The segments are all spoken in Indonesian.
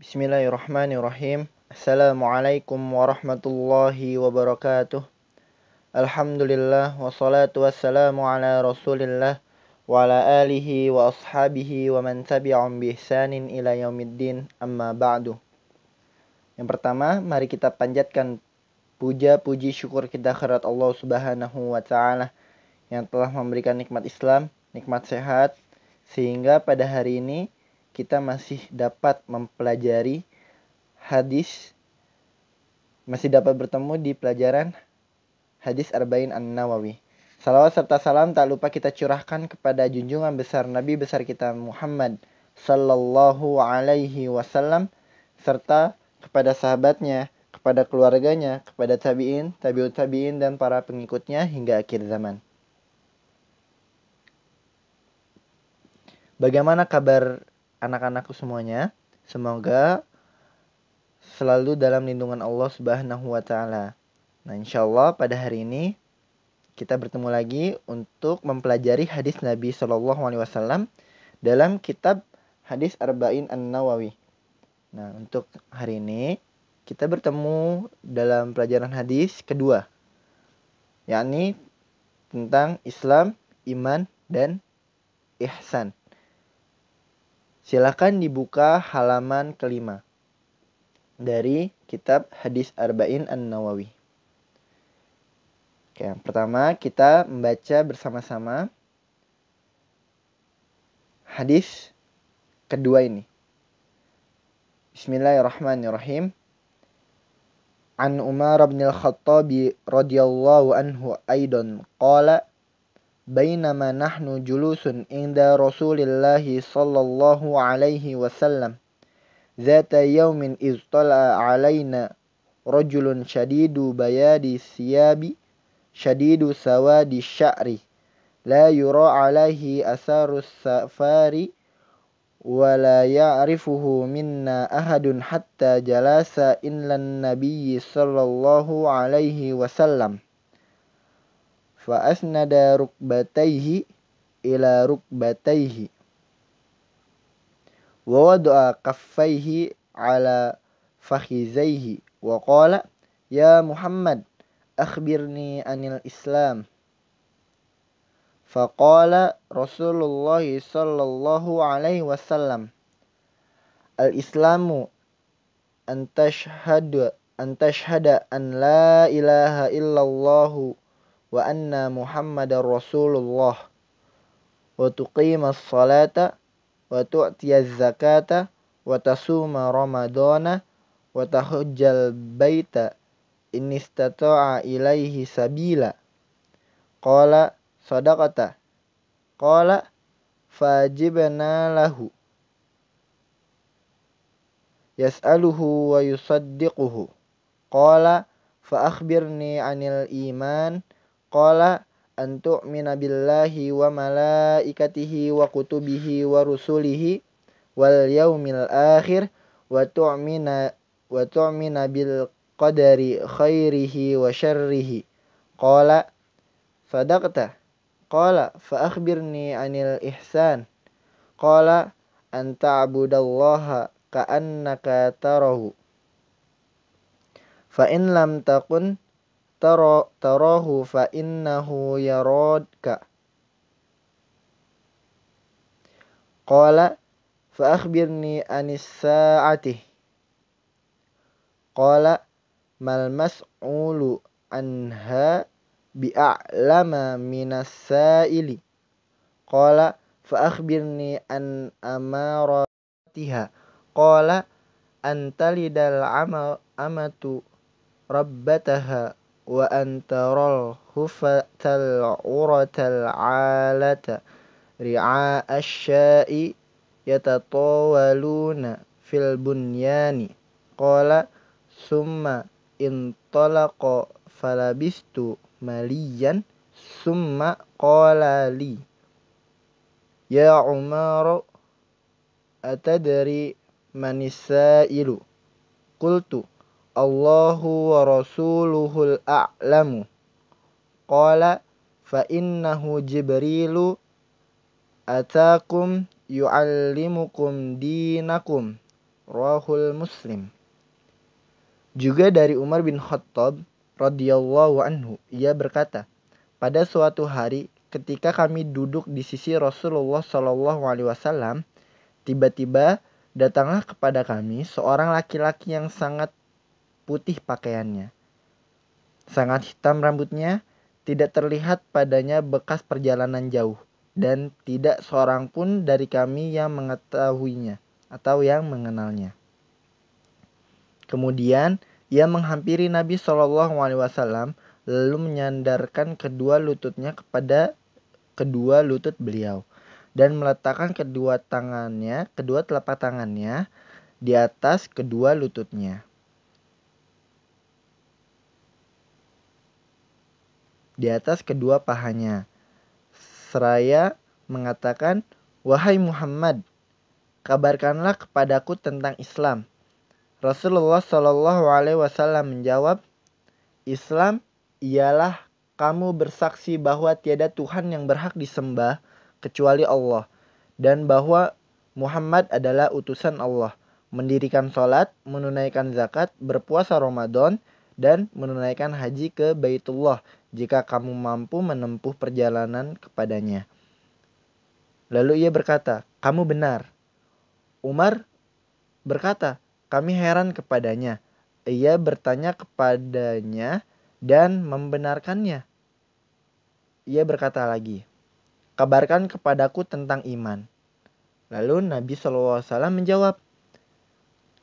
Bismillahirrahmanirrahim. Assalamualaikum warahmatullahi wabarakatuh. Alhamdulillah wassalatu wassalamu ala Rasulillah wa ala alihi wa ashabihi wa man tabi'ahum bi ihsanin ila yaumiddin, amma ba'du. Yang pertama, mari kita panjatkan puja puji syukur kita kehadirat Allah Subhanahu wa taala yang telah memberikan nikmat Islam, nikmat sehat, sehingga pada hari ini kita masih dapat mempelajari hadis, masih dapat bertemu di pelajaran hadis Arba'in An-Nawawi. Salawat serta salam tak lupa kita curahkan kepada junjungan besar Nabi besar kita Muhammad sallallahu alaihi wasallam, serta kepada sahabatnya, kepada keluarganya, kepada tabi'in, tabi'ut tabi'in, dan para pengikutnya hingga akhir zaman. Bagaimana kabar anak-anakku semuanya? Semoga selalu dalam lindungan Allah Subhanahu wa taala. Nah, insyaallah pada hari ini kita bertemu lagi untuk mempelajari hadis Nabi Shallallahu alaihi wasallam dalam kitab Hadis Arba'in An-Nawawi. Nah, untuk hari ini kita bertemu dalam pelajaran hadis kedua, yakni tentang Islam, iman, dan ihsan. Silakan dibuka halaman kelima dari kitab Hadis Arba'in An-Nawawi. Oke, yang pertama kita membaca bersama-sama hadis kedua ini. Bismillahirrahmanirrahim. An Umar bin Al-Khattab radhiyallahu anhu aidan qala bainama nahnu julusun inda Rasulillahi sallallahu alaihi wasallam zata yawmin iz tala alaina rajulun shadidu bayadi siyabi shadidu sawadi sya'ri la yura alaihi asarus safari wa la ya'rifuhu minna ahadun hatta jalasa inlan nabiyyi sallallahu alaihi wasallam fa asnada rukbatayhi ila rukbatayhi wa wada'a kaffayhi ala fakhizayhi wa qala ya Muhammad akhbirni anil Islam. Faqala Rasulullah sallallahu alaihi wasallam al-Islamu an tashhada an la ilaha illallah wa anna Muhammadar Rasulullah wa tuqimas salata wa tu'tiyaz zakata wa tasuma ramadana wa tahujjal baita in istata'a ilaihi sabila. Qala sadaqata. Qala fajibna lahu yas'aluhu wa yusaddiquhu. Qala fa akhbirni anil iman. Qala an tu'mina billahi wa malaikatihi wa kutubihi wa rusulihi wal yaumil akhir wa tu'mina bil qadari khairihi wa syarrihi. Qala sadaqta. Qala fa akhbirni anil ihsan. Qala an ta'budallaha ka'annaka tarahu fa in lam takun tarahu fa innahu yaradka. Qala fa akhbirni anis sa'ati. Qala mal mas'ulu anha bi'a'lama minas sa'ili. Qala fa akhbirni an amaratiha. Qala an talidal amatu rabbataha wa antaral hufatal uratal alata ri'a asya'i yatatawaluna fil bunyani. Qala summa intalaqa falabistu maliyan summa qala li ya Umar atadri manisailu. Qultu Allahu wa rasuluhul a'lamu. Qala fa innahu Jibrilu atakum yu'allimukum dinakum Rawahul Muslim. Juga dari Umar bin Khattab radhiyallahu anhu, ia berkata, pada suatu hari ketika kami duduk di sisi Rasulullah Shallallahu alaihi wasallam, tiba-tiba datanglah kepada kami seorang laki-laki yang sangat putih pakaiannya, sangat hitam rambutnya, tidak terlihat padanya bekas perjalanan jauh, dan tidak seorang pun dari kami yang mengetahuinya atau yang mengenalnya. Kemudian ia menghampiri Nabi Shallallahu alaihi wasallam lalu menyandarkan kedua lututnya kepada kedua lutut beliau dan meletakkan kedua telapak tangannya di atas kedua lututnya, di atas kedua pahanya, seraya mengatakan, "Wahai Muhammad, kabarkanlah kepadaku tentang Islam." Rasulullah Shallallahu alaihi wasallam menjawab, "Islam ialah kamu bersaksi bahwa tiada Tuhan yang berhak disembah kecuali Allah, dan bahwa Muhammad adalah utusan Allah, mendirikan sholat, menunaikan zakat, berpuasa Ramadan, dan menunaikan haji ke Baitullah jika kamu mampu menempuh perjalanan kepadanya." Lalu ia berkata, "Kamu benar." Umar berkata, "Kami heran kepadanya." Ia bertanya kepadanya dan membenarkannya. Ia berkata lagi, "Kabarkan kepadaku tentang iman." Lalu Nabi SAW menjawab,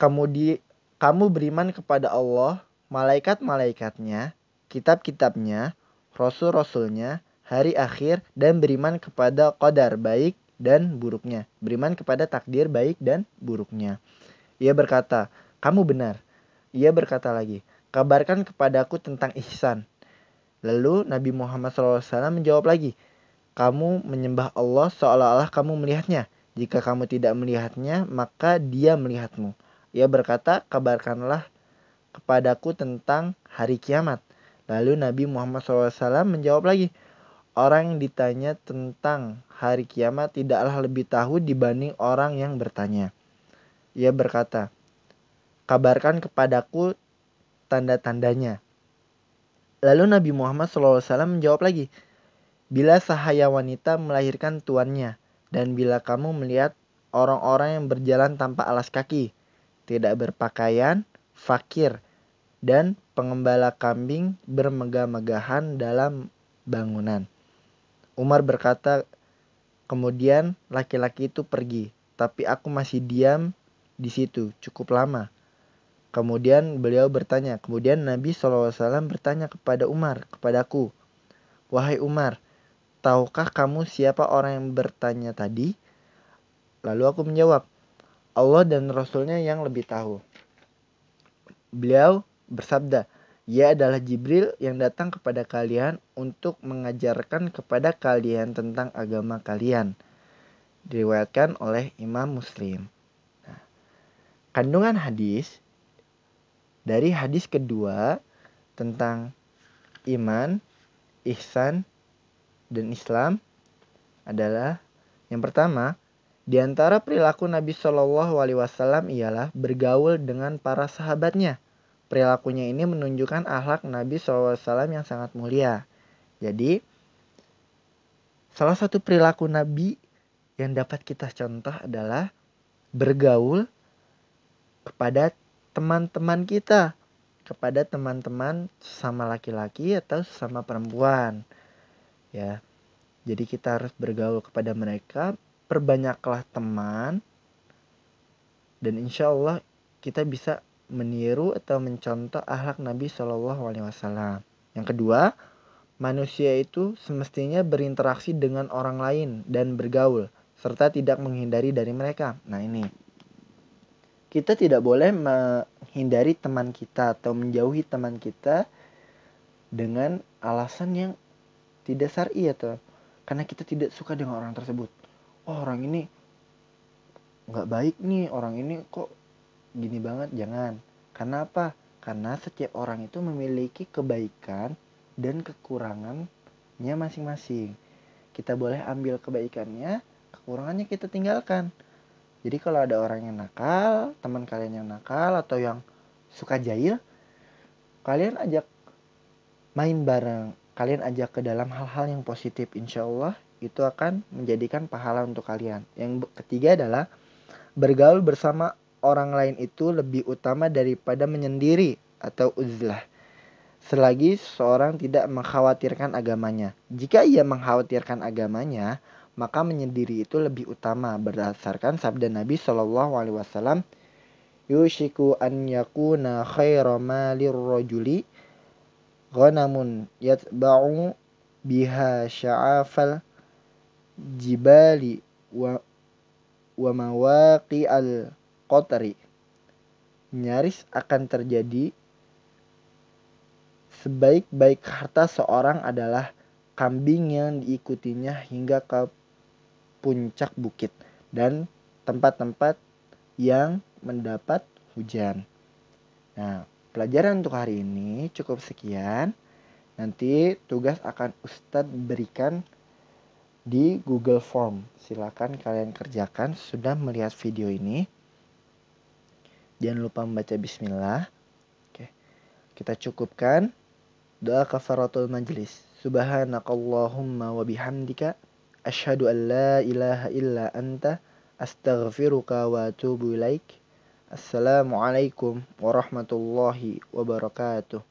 Kamu beriman kepada Allah, malaikat-malaikatnya, kitab-kitabnya, rasul-rasulnya, hari akhir, dan beriman kepada qadar baik dan buruknya. Beriman kepada takdir baik dan buruknya." Ia berkata, "Kamu benar." Ia berkata lagi, "Kabarkan kepadaku tentang ihsan." Lalu Nabi Muhammad SAW menjawab lagi, "Kamu menyembah Allah seolah-olah kamu melihatnya. Jika kamu tidak melihatnya, maka dia melihatmu." Ia berkata, "Kabarkanlah kepadaku tentang hari kiamat." Lalu Nabi Muhammad SAW menjawab lagi, "Orang yang ditanya tentang hari kiamat tidaklah lebih tahu dibanding orang yang bertanya." Ia berkata, "Kabarkan kepadaku tanda-tandanya." Lalu Nabi Muhammad SAW menjawab lagi, "Bila sahaya wanita melahirkan tuannya, dan bila kamu melihat orang-orang yang berjalan tanpa alas kaki, tidak berpakaian, fakir, dan pengembala kambing bermegah-megahan dalam bangunan." Umar berkata, "Kemudian laki-laki itu pergi, tapi aku masih diam di situ cukup lama." Kemudian Nabi SAW bertanya kepada Umar, kepadaku, "Wahai Umar, tahukah kamu siapa orang yang bertanya tadi?" Lalu aku menjawab, "Allah dan Rasulnya yang lebih tahu." Beliau bersabda, "Ia adalah Jibril yang datang kepada kalian untuk mengajarkan kepada kalian tentang agama kalian." Diriwayatkan oleh Imam Muslim. Nah, kandungan hadis dari hadis kedua tentang iman, ihsan, dan Islam adalah yang pertama, di antara perilaku Nabi Shallallahu alaihi wasallam ialah bergaul dengan para sahabatnya. Perilakunya ini menunjukkan akhlak Nabi Shallallahu alaihi wasallam yang sangat mulia. Jadi, salah satu perilaku Nabi yang dapat kita contoh adalah bergaul kepada teman-teman kita, kepada teman-teman sesama laki-laki atau sesama perempuan. Ya, jadi kita harus bergaul kepada mereka, perbanyaklah teman, dan insya Allah kita bisa meniru atau mencontoh akhlak Nabi Shallallahu alaihi wasallam. Yang kedua, manusia itu semestinya berinteraksi dengan orang lain dan bergaul, serta tidak menghindari dari mereka. Nah ini, kita tidak boleh menghindari teman kita atau menjauhi teman kita dengan alasan yang tidak syar'i atau karena kita tidak suka dengan orang tersebut. "Oh, orang ini nggak baik nih, orang ini kok gini banget." Jangan. Karena apa? Karena setiap orang itu memiliki kebaikan dan kekurangannya masing-masing. Kita boleh ambil kebaikannya, kekurangannya kita tinggalkan. Jadi kalau ada orang yang nakal, teman kalian yang nakal atau yang suka jahil, kalian ajak main bareng, kalian ajak ke dalam hal-hal yang positif. Insya Allah itu akan menjadikan pahala untuk kalian. Yang ketiga adalah bergaul bersama orang lain itu lebih utama daripada menyendiri atau uzlah. Selagi seorang tidak mengkhawatirkan agamanya. Jika ia mengkhawatirkan agamanya, maka menyendiri itu lebih utama berdasarkan sabda Nabi Shallallahu Alaihi Wasallam, yushiku an yakuna khaira malir rajuli ghanamun yatba'u biha sya'afal jibali wa mawaqi'al qatri. Nyaris akan terjadi sebaik-baik harta seorang adalah kambing yang diikutinya hingga ke puncak bukit dan tempat-tempat yang mendapat hujan. Nah, pelajaran untuk hari ini cukup sekian. Nanti tugas akan Ustadz berikan di Google Form. Silakan kalian kerjakan sudah melihat video ini. Jangan lupa membaca bismillah. Oke. Kita cukupkan doa kafaratul majlis. Subhanakallahumma wa bihamdika asyhadu an la ilaha illa anta astaghfiruka wa atubu ilaik. Assalamualaikum warahmatullahi wabarakatuh.